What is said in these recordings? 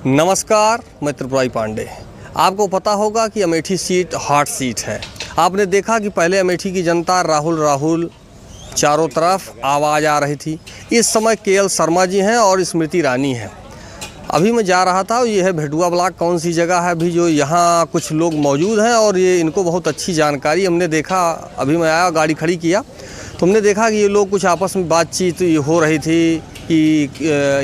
नमस्कार, मैं त्रिपुरारी पांडे। आपको पता होगा कि अमेठी सीट हॉट सीट है। आपने देखा कि पहले अमेठी की जनता राहुल चारों तरफ आवाज़ आ रही थी। इस समय केएल शर्मा जी हैं और स्मृति ईरानी हैं। अभी मैं जा रहा था, ये है भेटुआ ब्लॉक, कौन सी जगह है अभी जो यहाँ कुछ लोग मौजूद हैं और ये इनको बहुत अच्छी जानकारी हमने देखा। अभी मैं आया, गाड़ी खड़ी किया तो हमने देखा कि ये लोग कुछ आपस में बातचीत हो रही थी कि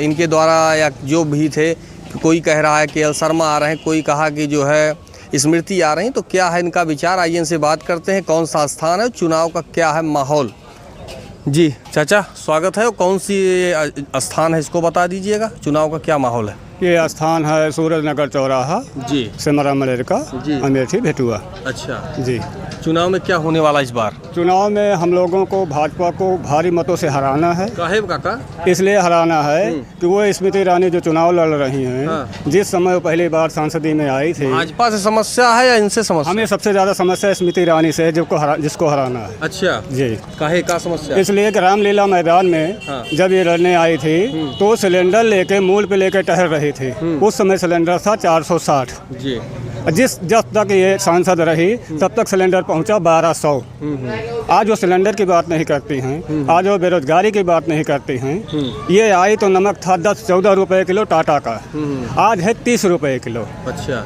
इनके द्वारा या जो भी थे, कोई कह रहा है केएल शर्मा आ रहे हैं, कोई कहा कि जो है स्मृति आ रही हैं। तो क्या है इनका विचार, आइए इनसे बात करते हैं। कौन सा स्थान है, चुनाव का क्या है माहौल। जी चाचा, स्वागत है। कौन सी स्थान है इसको बता दीजिएगा, चुनाव का क्या माहौल है। ये स्थान है सूरज नगर चौराहा जी, सिमरा मलेर का जी, अमेठी भेटुआ। अच्छा जी, चुनाव में क्या होने वाला इस बार। चुनाव में हम लोगों को भाजपा को भारी मतों से हराना है। काहे काका? इसलिए हराना है कि वो स्मृति ईरानी जो चुनाव लड़ रही हैं, हाँ। जिस समय वो पहली बार संसदीय में आई थी, भाजपा से समस्या है या इनसे समस्या? हमें सबसे ज्यादा समस्या स्मृति ईरानी से है, जिसको हराना है। अच्छा जी, काहे का समस्या? इसलिए कि रामलीला मैदान में हाँ। जब ये लड़ने आई थी तो सिलेंडर लेके मूल पे लेके टहल रही थी। उस समय सिलेंडर था 460। जी, जब तक ये सांसद रही तब तक सिलेंडर पहुंचा 1200। आज वो सिलेंडर की बात नहीं करती हैं, आज वो बेरोजगारी की बात नहीं करती हैं। ये आई तो नमक था 10-14 रुपए किलो टाटा का, आज है 30 रुपए किलो। अच्छा,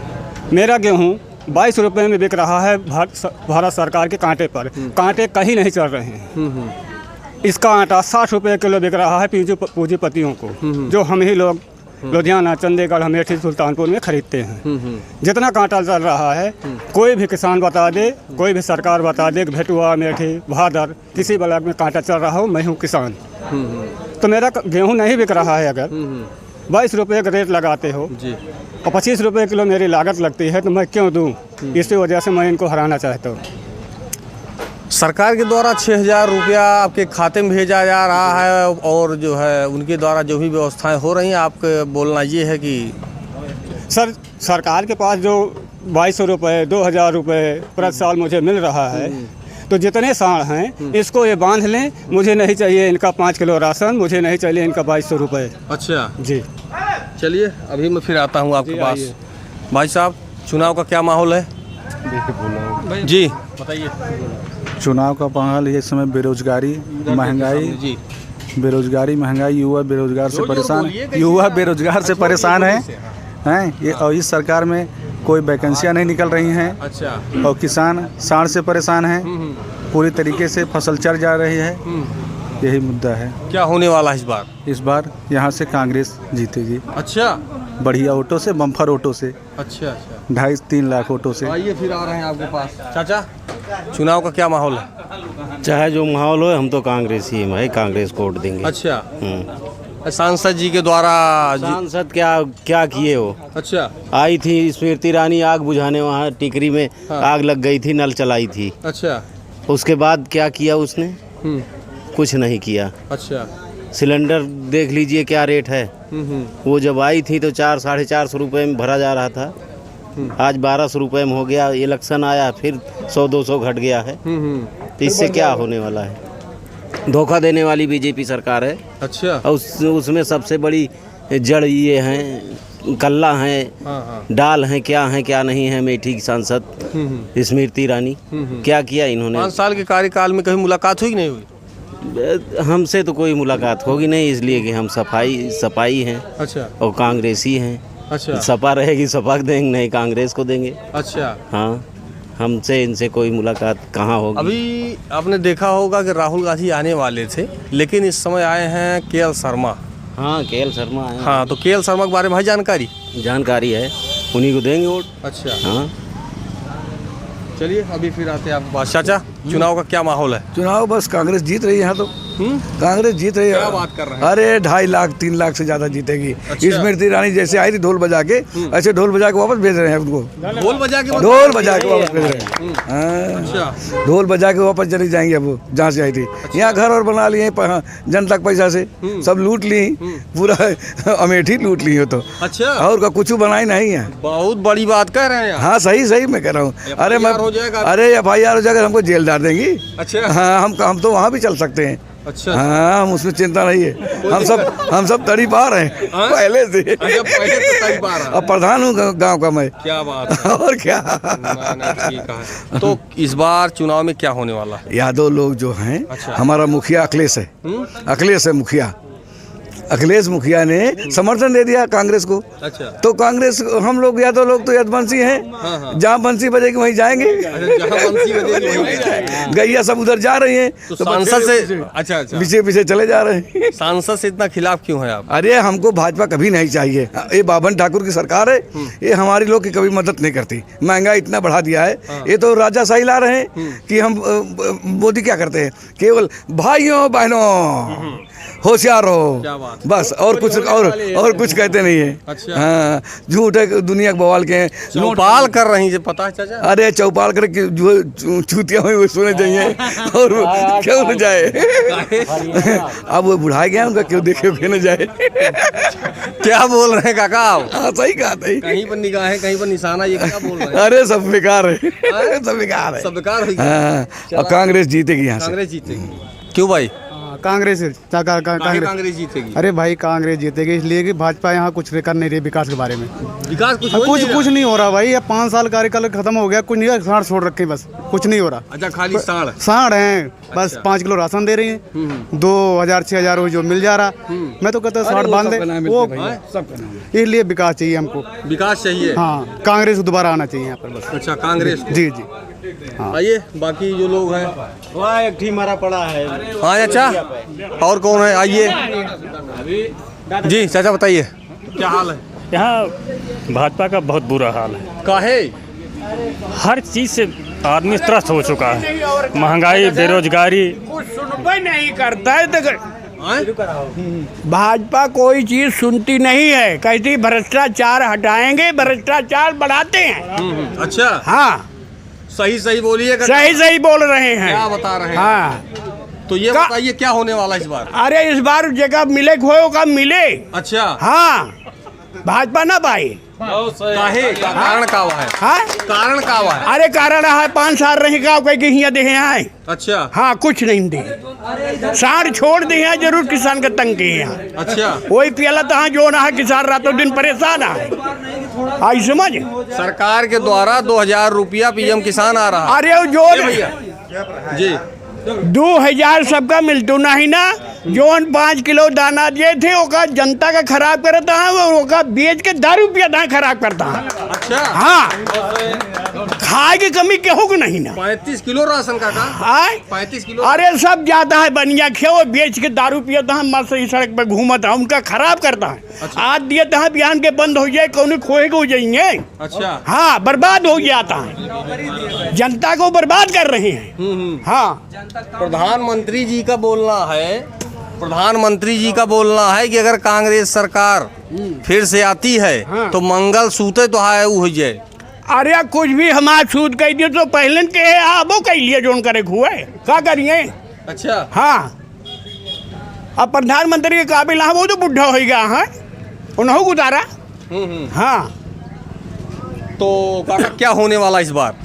मेरा गेहूँ 22 रुपए में बिक रहा है भारत सरकार के कांटे पर। कांटे कहीं नहीं चल रहे हैं। इसका आटा 60 रुपए किलो बिक रहा है पूंजीपतियों को, जो हम ही लोग लुधियाना, चंडीगढ़, अमेठी, सुल्तानपुर में खरीदते हैं। जितना कांटा चल रहा है, कोई भी किसान बता दे, कोई भी सरकार बता दे कि भेटुआ, अमेठी, भादर किसी ब्लॉक में कांटा चल रहा हो, मैं हूँ किसान। तो मेरा गेहूँ नहीं बिक रहा है। अगर 22 रुपये का रेट लगाते हो जी, और 25 रुपये किलो मेरी लागत लगती है, तो मैं क्यों दूँ? इसी वजह से मैं इनको हराना चाहता हूँ। सरकार के द्वारा 6000 रुपया आपके खाते में भेजा जा रहा है और जो है उनके द्वारा जो भी व्यवस्थाएं हो रही हैं, आपके बोलना ये है कि सरकार के पास जो 2200 रुपये, 2000 रुपये प्रति साल मुझे मिल रहा है, तो जितने साल हैं इसको ये बांध लें। मुझे नहीं चाहिए इनका 5 किलो राशन, मुझे नहीं चाहिए इनका 2200 रुपये। अच्छा जी, चलिए अभी मैं फिर आता हूँ आपके पास। भाई साहब, चुनाव का क्या माहौल है जी, बताइए। चुनाव का माहौल इस समय बेरोजगारी, महंगाई, युवा बेरोजगार से परेशान, हैं ये। और इस सरकार में कोई वैकेंसियां नहीं निकल रही हैं। अच्छा, और किसान साढ़ से परेशान हैं। पूरी तरीके से फसल चढ़ जा रही है। यही मुद्दा है। क्या होने वाला है इस बार? इस बार यहाँ से कांग्रेस जीतेगी। अच्छा, बढ़िया ऑटो से, बम्फर ऑटो से, अच्छा, 2.5-3 लाख ऑटो से। आइए फिर आ रहे हैं आपके पास। चाचा, चुनाव का क्या माहौल है? चाहे जो माहौल हो, हम तो कांग्रेस ही भाई, कांग्रेस को वोट देंगे। अच्छा, सांसद जी के द्वारा सांसद क्या किए हो? अच्छा, आई थी स्मृति ईरानी आग बुझाने, वहाँ टिकरी में आग लग गई थी, नल चलाई थी। अच्छा, उसके बाद क्या किया उसने? कुछ नहीं किया। अच्छा, सिलेंडर देख लीजिए क्या रेट है। वो जब आई थी तो 400-450 रुपये में भरा जा रहा था, आज 1200 रुपये में हो गया। इलेक्शन आया फिर 100-200 घट गया है। तो इससे क्या होने वाला है? धोखा देने वाली बीजेपी सरकार है। अच्छा, और उसमें सबसे बड़ी जड़ ये हैं, कल्ला हैं, डाल हैं, क्या नहीं है। अमेठी की सांसद स्मृति ईरानी, क्या किया इन्होंने? 5 साल के कार्यकाल में कहीं मुलाकात हुई कि नहीं हुई? हमसे तो कोई मुलाकात होगी नहीं, इसलिए कि हम सपाई हैं। अच्छा, और कांग्रेसी हैं। अच्छा, सपा रहेगी सपा देंगे, नहीं कांग्रेस को देंगे। अच्छा, हाँ, हमसे इनसे कोई मुलाकात कहाँ होगी? अभी आपने देखा होगा कि राहुल गांधी आने वाले थे, लेकिन इस समय आए हैं केएल शर्मा। हाँ, केएल शर्मा आए। हाँ, तो केएल शर्मा के बारे में भाई जानकारी है, उन्हीं को देंगे वोट। अच्छा, हाँ, चलिए अभी फिर आते हैं आपके पास। चाचा, चुनाव का क्या माहौल है? चुनाव बस कांग्रेस जीत रही है। यहाँ तो कांग्रेस जीत रही है। क्या बात कर रहे हैं? अरे 2.5 लाख 3 लाख से ज्यादा जीतेगी। अच्छा। स्मृति ईरानी जैसे आई थी ढोल बजा के, ऐसे ढोल बजा के वापस भेज रहे हैं उनको। ढोल बजा के वापस भेज रहे हैं। हाँ, अच्छा, ढोल बजा के वापस चली जाएंगी अब वो जहाँ से आई थी। यहाँ घर और बना लिए जनता के पैसा से, सब लूट ली, पूरा अमेठी लूट ली हो। तो अच्छा, और कुछ बनाई नहीं है। बहुत बड़ी बात कह रहे हैं। हाँ, सही मैं कह रहा हूँ। अरे FIR हो जाएगा। अरे FIR हो जाएगा, हमको जेल डाल देंगी। अच्छा, हाँ, हम तो वहाँ भी चल सकते हैं। अच्छा। हाँ, हम उसमें चिंता नहीं है। हम सब तड़ी पार हैं पहले से। पहले तो तड़ी पार है। अब प्रधान हूँ गांव का मैं। क्या बात है। और क्या। ठीक है। तो इस बार चुनाव में क्या होने वाला है? यादव लोग जो हैं, अच्छा। हमारा मुखिया अखिलेश है। अखिलेश है मुखिया। अखिलेश मुखिया ने समर्थन दे दिया कांग्रेस को। अच्छा। तो कांग्रेस, हम लोग यादव लोग तो यदवंशी हैं। जहाँ बंसी बजेगी वहीं जाएंगे। जहाँ बंसी बजेगी वहीं जाएंगे। गैया सब उधर जा रही हैं, तो सांसद से अच्छा पीछे पीछे चले जा रहे हैं। सांसद से इतना खिलाफ क्यों है आप? अरे हमको भाजपा कभी नहीं चाहिए। ये बाबन ठाकुर की सरकार है, ये हमारी लोग की कभी मदद नहीं करती। महंगाई इतना बढ़ा दिया है। ये तो राजाशाही ला रहे हैं कि हम मोदी क्या करते हैं, केवल भाइयों बहनों होशियार हो, बस। और कुछ कहते नहीं है। अच्छा। हाँ, झूठ है, दुनिया के बवाल के हैं। चौपाल कर रही है, पता है चाचा? अरे चौपाल कर जो चूतिया हुई वो सुने चाहिए और क्यों न जाए। अब वो बुढ़ा गया, उनका क्यों देखे क्यों न जाए। क्या बोल रहे हैं काका आप? हाँ, सही कहा था। कहीं पर निगाह है, कहीं पर निशाना, ये क्या बोल रहे हैं? अरे सब बेकार है, सब बेकार है, सब बेकार है। हाँ, और कांग्रेस जीतेगी यहाँ से। कांग्रेस जीतेगी। क्यों भाई? कांग्रेस कांग्रेस जीतेगी? अरे भाई कांग्रेस जीतेगी इसलिए कि भाजपा यहाँ कुछ कर नहीं रही विकास के बारे में। विकास कुछ नहीं हो रहा भाई। अब 5 साल कार्यकाल खत्म हो गया, कुछ नहीं, साढ़ छोड़ रखे, बस कुछ नहीं हो रहा। अच्छा, खाली साढ़ हैं बस। अच्छा। 5 किलो राशन दे रही है, 2000 6000 जो मिल जा रहा। मैं तो कहता हूँ साढ़ बांध दे वो, इसलिए विकास चाहिए हमको। विकास चाहिए। हाँ, कांग्रेस दोबारा आना चाहिए यहाँ पर बस। अच्छा, कांग्रेस। जी। आइए, बाकी जो लोग हैं वहाँ एक ठीक मारा पड़ा है। हाँ अच्छा, और कौन है? आइए जी चाचा, बताइए क्या हाल है? यहाँ भाजपा का बहुत बुरा हाल है। काहे? हर चीज़ से आदमी त्रस्त हो चुका है। महंगाई, बेरोजगारी। कुछ सुनवाई नहीं करता है तो भाजपा कोई चीज सुनती नहीं है। कहती भ्रष्टाचार हटाएंगे, भ्रष्टाचार बढ़ाते हैं। अच्छा। हाँ, सही बोलिए। सही बोल रहे हैं। क्या बता रहे हैं? हाँ, तो ये बताइए क्या होने वाला इस बार? अरे इस बार जगह मिले खोए का मिले। अच्छा। हाँ, भाजपा ना पाई। काहे? कारण का हुआ है? हाँ, कारण का हुआ है? अरे कारण है 5 साल रही का कहीं हिया देखे आए। अच्छा। हाँ, कुछ नहीं दे, साढ़ छोड़ दे हैं, जरूर किसान के तंग के यहाँ। अच्छा। वही पियाला तहाँ जो ना है, किसान रातों दिन परेशान है। आई समझ। सरकार के द्वारा 2000 रुपया पीएम किसान आ रहा। अरे जो भैया जी 2000 सबका मिलतू नहीं ना। जोन 5 किलो दाना दिए थे ओका जनता का खराब करता है, वो ओका बेच के 10 रुपया दाना खराब करता है। अच्छा। हाँ, खाए की कमी केहू को नहीं ना। 35 किलो राशन का? हाँ, 35 किलो। अरे सब जाता है बनिया खेओ, बेच के 10 रुपया दाना मस्त ही सड़क पे घूमता है, उनका खराब करता है। अच्छा। आज दिए तहाँ बिहान के बंद हो जाए, कौन खोए को हो जाएंगे। अच्छा। हाँ, बर्बाद हो जाता है, जनता को बर्बाद कर रहे हैं। हाँ, प्रधानमंत्री जी का बोलना है कि अगर कांग्रेस सरकार फिर से आती है तो मंगल सूते तो है हो जाए। अरे कुछ भी हमारा सूद कह दिए तो पहले के आबो कह लिए जोन करे हुए क्या करिए। अच्छा। हाँ, अब प्रधानमंत्री के काबिल हाँ, वो तो बुढ़ा हो गया है, उन्होंने गुजारा। हाँ, तो काका क्या होने वाला इस बार?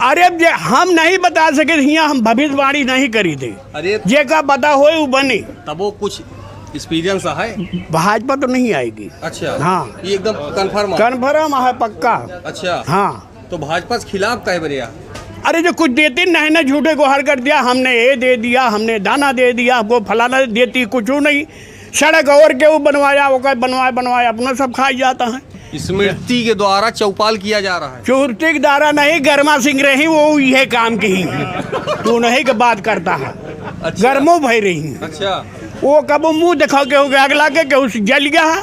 अरे अब हम नहीं बता सके, यहाँ हम भविष्यवाणी नहीं करी थी। अरे जे का पता हो वो बने, तब वो कुछ एक्सपीरियंस है। भाजपा तो नहीं आएगी। अच्छा। हाँ, ये एकदम कंफर्म है पक्का। अच्छा। हाँ, तो भाजपा के खिलाफ कहे बरिया? अरे जो कुछ देती नहीं ना, झूठे को हर कर दिया, हमने ये दे दिया, हमने दाना दे दिया, वो फलाना देती, कुछ नहीं। सड़क और के वो बनवाया, वो बनवाया अपना सब खाई जाता है। स्मृति के द्वारा चौपाल किया जा रहा है। चूर्ति के द्वारा नहीं, गर्मा सिंह रही वो यह काम की ही तू नहीं के बात करता है। अच्छा। गर्मो भय रही। अच्छा। वो कब मुंह दिखा के हो गया अगला के उस जल गया,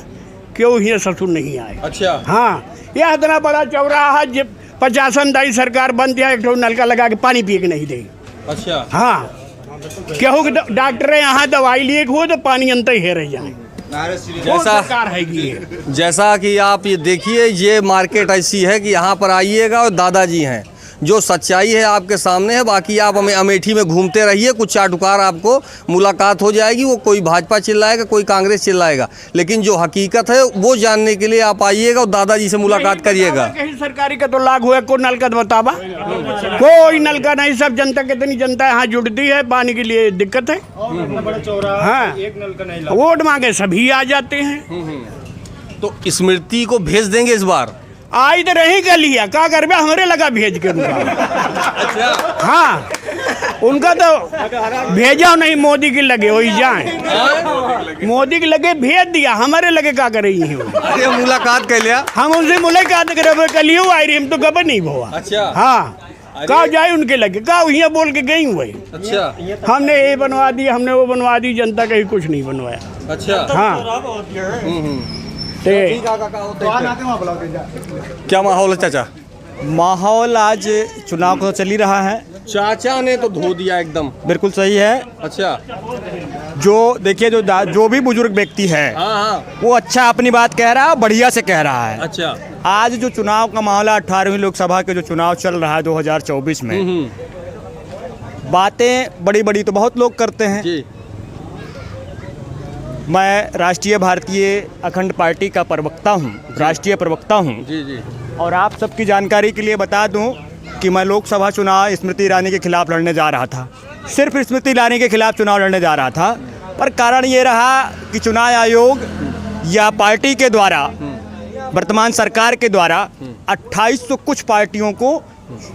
क्यों ये ससुर नहीं आए। अच्छा। हाँ, यह इतना बड़ा चौराहा 50 दाई सरकार बन दिया, एक नलका लगा के पानी पिए के नहीं दे। अच्छा। हाँ, केहू के डॉक्टर यहाँ दवाई लिए हो तो पानी अंत ही रह जाए। जैसा कि आप ये देखिए, ये मार्केट ऐसी है कि यहाँ पर आइएगा और दादाजी हैं जो सच्चाई है आपके सामने है। बाकी आप हमें अमेठी में घूमते रहिए, कुछ चाटुकार आपको मुलाकात हो जाएगी, वो कोई भाजपा चिल्लाएगा, कोई कांग्रेस चिल्लाएगा, लेकिन जो हकीकत है वो जानने के लिए आप आइएगा और दादाजी से मुलाकात करिएगा। कहीं सरकारी का तो लागू है, कोई नल का बतावा, कोई नल का नहीं। सब जनता, कितनी जनता यहाँ जुड़ती है, पानी के लिए दिक्कत है। हाँ, वोट मांगे सभी आ जाते हैं। तो स्मृति को भेज देंगे इस बार? आज तो रही गलिया का करबे, हमारे लगा भेज के उनका। हाँ, उनका तो भेजा नहीं, मोदी के लगे वही जाए, मोदी के लगे भेज दिया, हमारे लगे का करे। अरे मुलाकात कर लिया, हम उनसे मुलाकात करे, कलियो आई रही, हम तो कब नहीं हुआ। अच्छा, हाँ, का जाए उनके लगे, का यहाँ बोल के गई हुई। अच्छा, हमने ये बनवा दी, हमने वो बनवा दी, जनता का ही कुछ नहीं बनवाया। अच्छा, हाँ, क्या माहौल है चाचा? माहौल आज चुनाव को चल ही रहा है। चाचा ने तो धो दिया एकदम। बिल्कुल सही है। अच्छा, जो देखिए, जो भी बुजुर्ग व्यक्ति है, हाँ, वो अच्छा अपनी बात कह रहा है, बढ़िया से कह रहा है। अच्छा, आज जो चुनाव का माहौल है, 18वीं लोकसभा के जो चुनाव चल रहा है 2024 में, बातें बड़ी बड़ी तो बहुत लोग करते हैं जी। मैं राष्ट्रीय भारतीय अखंड पार्टी का प्रवक्ता हूँ, राष्ट्रीय प्रवक्ता हूँ। जी जी। और आप सबकी जानकारी के लिए बता दूं कि मैं लोकसभा चुनाव स्मृति ईरानी के खिलाफ लड़ने जा रहा था। सिर्फ स्मृति ईरानी के खिलाफ चुनाव लड़ने जा रहा था, पर कारण ये रहा कि चुनाव आयोग या पार्टी के द्वारा, वर्तमान सरकार के द्वारा 2800 कुछ पार्टियों को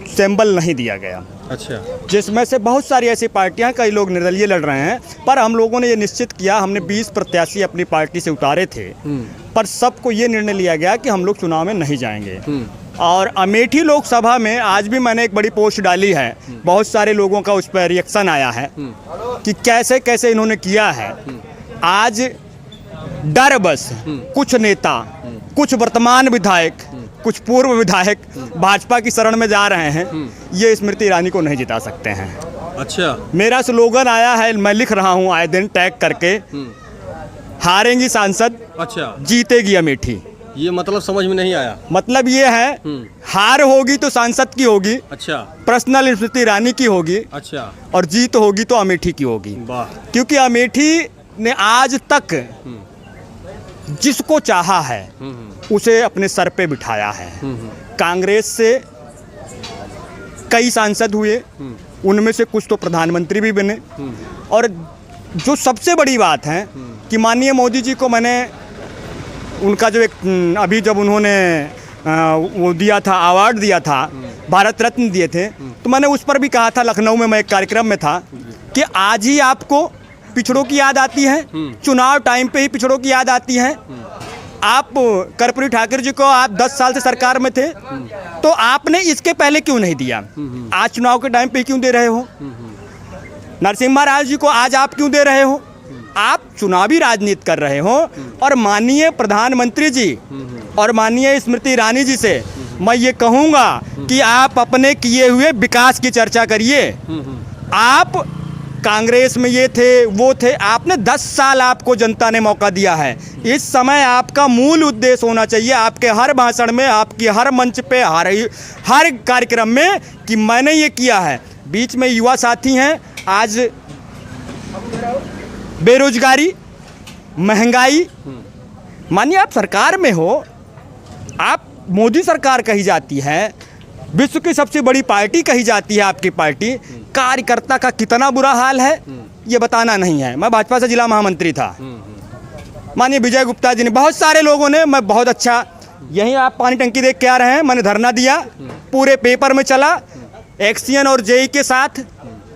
सिंबल नहीं दिया गया। अच्छा, जिसमें से बहुत सारी ऐसी पार्टियां, कई लोग निर्दलीय लड़ रहे हैं, पर हम लोगों ने ये निश्चित किया, हमने 20 प्रत्याशी अपनी पार्टी से उतारे थे, पर सबको ये निर्णय लिया गया कि हम लोग चुनाव में नहीं जाएंगे। और अमेठी लोकसभा में आज भी मैंने एक बड़ी पोस्ट डाली है, बहुत सारे लोगों का उस पर रिएक्शन आया है कि कैसे कैसे इन्होंने किया है। आज डर बस कुछ नेता, कुछ वर्तमान विधायक, कुछ पूर्व विधायक भाजपा की शरण में जा रहे हैं, ये स्मृति ईरानी को नहीं जिता सकते हैं। अच्छा, मेरा स्लोगन आया है, मैं लिख रहा हूँ आए दिन टैग करके, हारेंगी सांसद, अच्छा, जीतेगी अमेठी। ये मतलब समझ में नहीं आया। मतलब ये है, हार होगी तो सांसद की होगी, अच्छा, पर्सनल स्मृति ईरानी की होगी, अच्छा, और जीत होगी तो अमेठी की होगी। वाह। क्योंकि अमेठी ने आज तक जिसको चाहा है उसे अपने सर पे बिठाया है। कांग्रेस से कई सांसद हुए, उनमें से कुछ तो प्रधानमंत्री भी बने, और जो सबसे बड़ी बात है कि माननीय मोदी जी को मैंने उनका जो एक अभी जब उन्होंने वो दिया था, अवार्ड दिया था, भारत रत्न दिए थे, तो मैंने उस पर भी कहा था, लखनऊ में मैं एक कार्यक्रम में था, कि आज ही आपको पिछड़ों की याद आती है, चुनाव टाइम पे ही पिछड़ों की याद आती है। आप कर्पूरी ठाकुर जी को आप 10 साल से सरकार में थे, तो आपने इसके पहले क्यों नहीं दिया? आज चुनाव के टाइम पे क्यों दे रहे हो? नरसिम्हा राव जी को आज आप क्यों दे रहे हो? आप चुनावी राजनीति कर रहे हो। और माननीय प्रधानमंत्री जी और माननीय स्मृति ईरानी जी से मैं ये कहूँगा कि आप अपने किए हुए विकास की चर्चा करिए। आप कांग्रेस में ये थे, वो थे, आपने 10 साल आपको जनता ने मौका दिया है। इस समय आपका मूल उद्देश्य होना चाहिए, आपके हर भाषण में, आपकी हर मंच पे, हर कार्यक्रम में, कि मैंने ये किया है। बीच में युवा साथी हैं, आज बेरोजगारी, महंगाई, मानिए आप सरकार में हो, आप मोदी सरकार कही जाती है, विश्व की सबसे बड़ी पार्टी कही जाती है आपकी पार्टी, कार्यकर्ता का कितना बुरा हाल है ये बताना नहीं है। मैं भाजपा से जिला महामंत्री था, माननीय विजय गुप्ता जी ने, बहुत सारे लोगों ने, मैं बहुत अच्छा, यहीं आप पानी टंकी देख के आ रहे हैं, मैंने धरना दिया, पूरे पेपर में चला, एक्सियन और जेई के साथ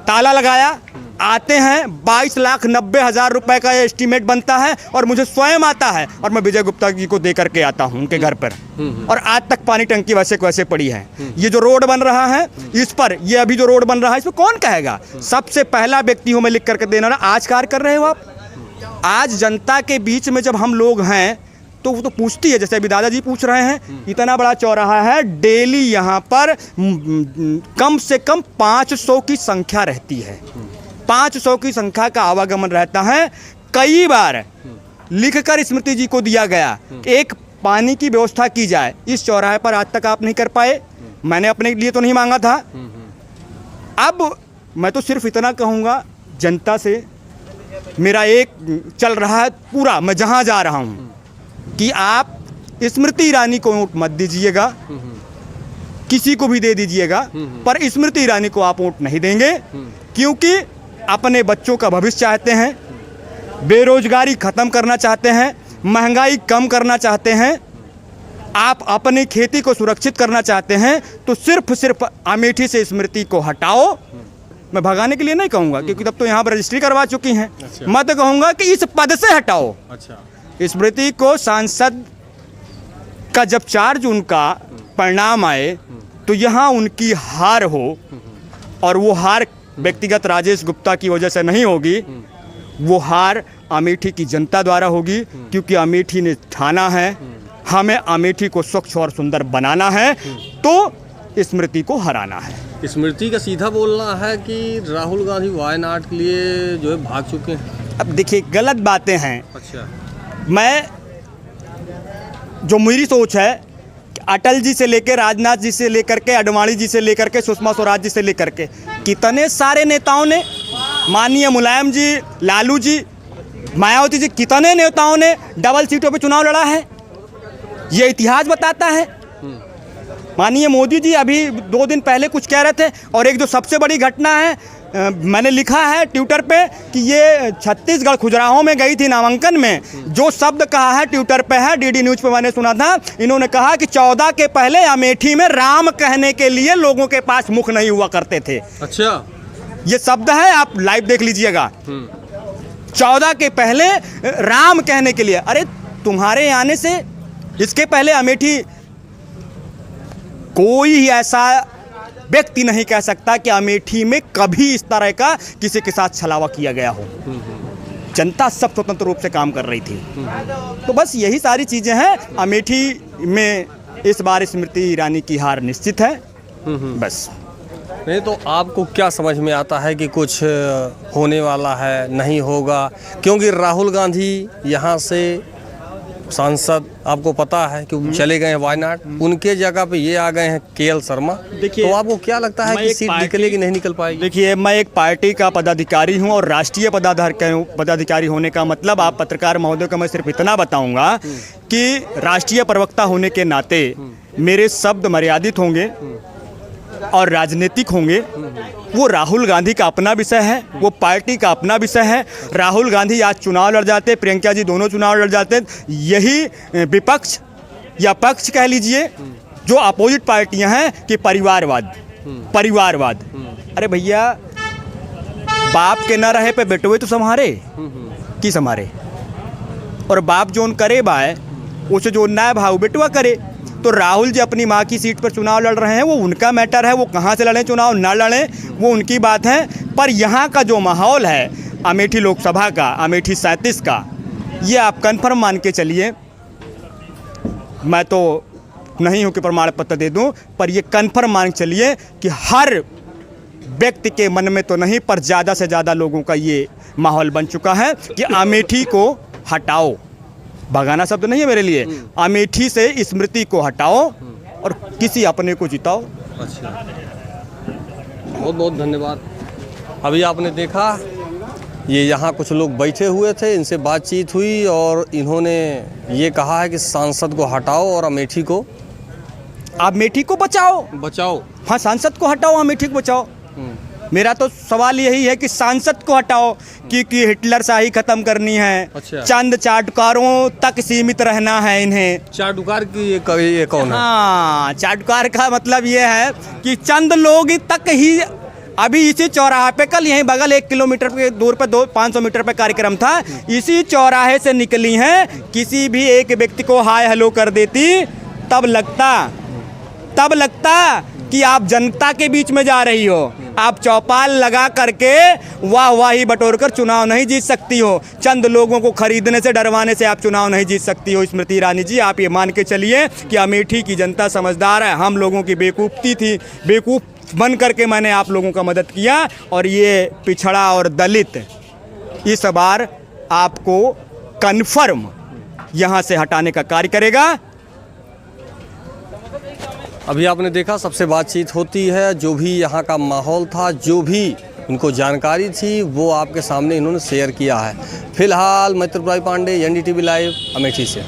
ताला लगाया, आते हैं 22,90,000 रुपए का एस्टीमेट बनता है, और मुझे स्वयं आता है, और मैं विजय गुप्ता जी को दे करके आता हूं उनके घर पर, और आज तक पानी टंकी वैसे को वैसे पड़ी है। ये जो रोड बन रहा है, इस पर, ये अभी जो रोड बन रहा है, इस पर कौन कहेगा? सबसे पहला व्यक्ति हूं मैं लिख करके देना। आज कार्य कर रहे हो आप? आज जनता के बीच में जब हम लोग हैं तो वो तो पूछती है, जैसे अभी दादाजी पूछ रहे हैं, इतना बड़ा चौराहा है, डेली यहाँ पर कम से कम 500 की संख्या रहती है, 500 की संख्या का आवागमन रहता है। कई बार लिखकर स्मृति जी को दिया गया, एक पानी की व्यवस्था की जाए, इस चौराहे पर आज तक आप नहीं कर पाए। मैंने अपने लिए तो नहीं मांगा था। अब मैं तो सिर्फ इतना कहूँगा जनता से, मेरा एक चल रहा है पूरा, मैं जहाँ जा रहा हूँ कि आप स्मृति ईरानी को वोट मत दीजिएगा, किसी को भी दे दीजिएगा, पर स्मृति ईरानी को आप वोट नहीं देंगे, क्योंकि अपने बच्चों का भविष्य चाहते हैं, बेरोजगारी खत्म करना चाहते हैं, महंगाई कम करना चाहते हैं, आप अपनी खेती को सुरक्षित करना चाहते हैं, तो सिर्फ अमेठी से स्मृति को हटाओ। मैं भगाने के लिए नहीं कहूँगा, क्योंकि तब तो यहाँ पर रजिस्ट्री करवा चुकी हैं। मैं तो कहूँगा कि इस पद से हटाओ। स्मृति को सांसद का जब 4 जून का परिणाम आए तो यहाँ उनकी हार हो, और वो हार व्यक्तिगत राजेश गुप्ता की वजह से नहीं होगी, वो हार अमेठी की जनता द्वारा होगी, क्योंकि अमेठी ने ठाना है हमें अमेठी को स्वच्छ और सुंदर बनाना है, तो स्मृति को हराना है। स्मृति का सीधा बोलना है कि राहुल गांधी वायनाड के लिए जो है भाग चुके हैं। अब देखिए गलत बातें हैं। अच्छा, मैं जो मेरी सोच है, अटल जी से लेकर राजनाथ जी से लेकर के आडवाणी जी से लेकर के सुषमा स्वराज जी से लेकर के कितने सारे नेताओं ने, माननीय मुलायम जी, लालू जी, मायावती जी, कितने नेताओं ने डबल सीटों पे चुनाव लड़ा है, ये इतिहास बताता है। माननीय मोदी जी अभी 2 दिन पहले कुछ कह रहे थे, और एक जो सबसे बड़ी घटना है, मैंने लिखा है ट्विटर पे कि ये छत्तीसगढ़ खुजराहों में गई थी नामांकन में, जो शब्द कहा है ट्विटर पे है, डीडी न्यूज़ पे मैंने सुना था, इन्होंने कहा कि 14 के पहले अमेठी में राम कहने के लिए लोगों के पास मुख नहीं हुआ करते थे। अच्छा, ये शब्द है, आप लाइव देख लीजिएगा। 14 के पहले राम कहने के लिए, अरे तुम्हारे आने से इसके पहले अमेठी कोई ऐसा व्यक्ति नहीं कह सकता कि अमेठी में कभी इस तरह का किसी के साथ छलावा किया गया हो। जनता सब स्वतंत्र रूप से काम कर रही थी। तो बस यही सारी चीज़ें हैं। अमेठी में इस बार स्मृति ईरानी की हार निश्चित है। बस नहीं तो आपको क्या समझ में आता है कि कुछ होने वाला है, नहीं होगा? क्योंकि राहुल गांधी यहाँ से सांसद, आपको पता है कि चले गए हैं वायनाड, उनके जगह पे ये आ गए हैं केएल शर्मा। देखिए, तो आपको क्या लगता है कि सीट निकलेगी नहीं निकल पाएगी? देखिए, मैं एक पार्टी का पदाधिकारी हूं, और राष्ट्रीय पदाधिकारी होने का मतलब, आप पत्रकार महोदय को मैं सिर्फ इतना बताऊंगा कि राष्ट्रीय प्रवक्ता होने के नाते मेरे शब्द मर्यादित होंगे और राजनीतिक होंगे। वो राहुल गांधी का अपना विषय है, वो पार्टी का अपना विषय है। राहुल गांधी आज चुनाव लड़ जाते, प्रियंका जी दोनों चुनाव लड़ जाते, यही विपक्ष या पक्ष कह लीजिए, जो अपोजिट पार्टियां हैं, कि परिवारवाद। अरे भैया, बाप के न रहे पे बेटवे तो संभारे कि संभारे, और बाप जोन करे बाय उसे जो ना भाव बेटवा करे। तो राहुल जी अपनी माँ की सीट पर चुनाव लड़ रहे हैं, वो उनका मैटर है, वो कहाँ से लड़ें चुनाव, ना लड़ें, वो उनकी बात है। पर यहाँ का जो माहौल है अमेठी लोकसभा का, अमेठी 37 का, ये आप कन्फर्म मान के चलिए। मैं तो नहीं हूँ कि प्रमाण पत्र दे दूँ, पर ये कन्फर्म मान के चलिए कि हर व्यक्ति के मन में तो नहीं, पर ज़्यादा से ज़्यादा लोगों का ये माहौल बन चुका है कि अमेठी को हटाओ। भगाना शब्द नहीं है मेरे लिए, अमेठी से स्मृति को हटाओ और किसी अपने को जिताओ। अच्छा, बहुत बहुत धन्यवाद। अभी आपने देखा, ये यहाँ कुछ लोग बैठे हुए थे, इनसे बातचीत हुई और इन्होंने ये कहा है कि सांसद को हटाओ और अमेठी को बचाओ। हाँ, सांसद को हटाओ, अमेठी को बचाओ। मेरा तो सवाल यही है कि सांसद को हटाओ, क्योंकि हिटलर शाही खत्म करनी है। अच्छा। चंद चाटुकारों तक सीमित रहना है इन्हें। चाटुकार की ये कौन है? हाँ, चाटुकार का मतलब ये है कि चंद लोग तक ही। अभी इसी चौराहे पे, कल यहीं बगल 1 किलोमीटर के दूर पे 500 मीटर पे कार्यक्रम था, इसी चौराहे से निकली हैं, किसी भी एक व्यक्ति को हाय हेलो कर देती, तब लगता कि आप जनता के बीच में जा रही हो। आप चौपाल लगा करके वाही बटोर कर चुनाव नहीं जीत सकती हो। चंद लोगों को खरीदने से, डरवाने से आप चुनाव नहीं जीत सकती हो। स्मृति ईरानी जी, आप ये मान के चलिए कि अमेठी की जनता समझदार है। हम लोगों की बेवकूफ़ी थी, बेवकूफ़ बन करके मैंने आप लोगों का मदद किया, और ये पिछड़ा और दलित इस बार आपको कन्फर्म यहाँ से हटाने का कार्य करेगा। अभी आपने देखा सबसे बातचीत होती है, जो भी यहाँ का माहौल था, जो भी उनको जानकारी थी वो आपके सामने इन्होंने शेयर किया है। फिलहाल मैं त्रिपुरारी पांडे, NDTV लाइव, अमेठी से।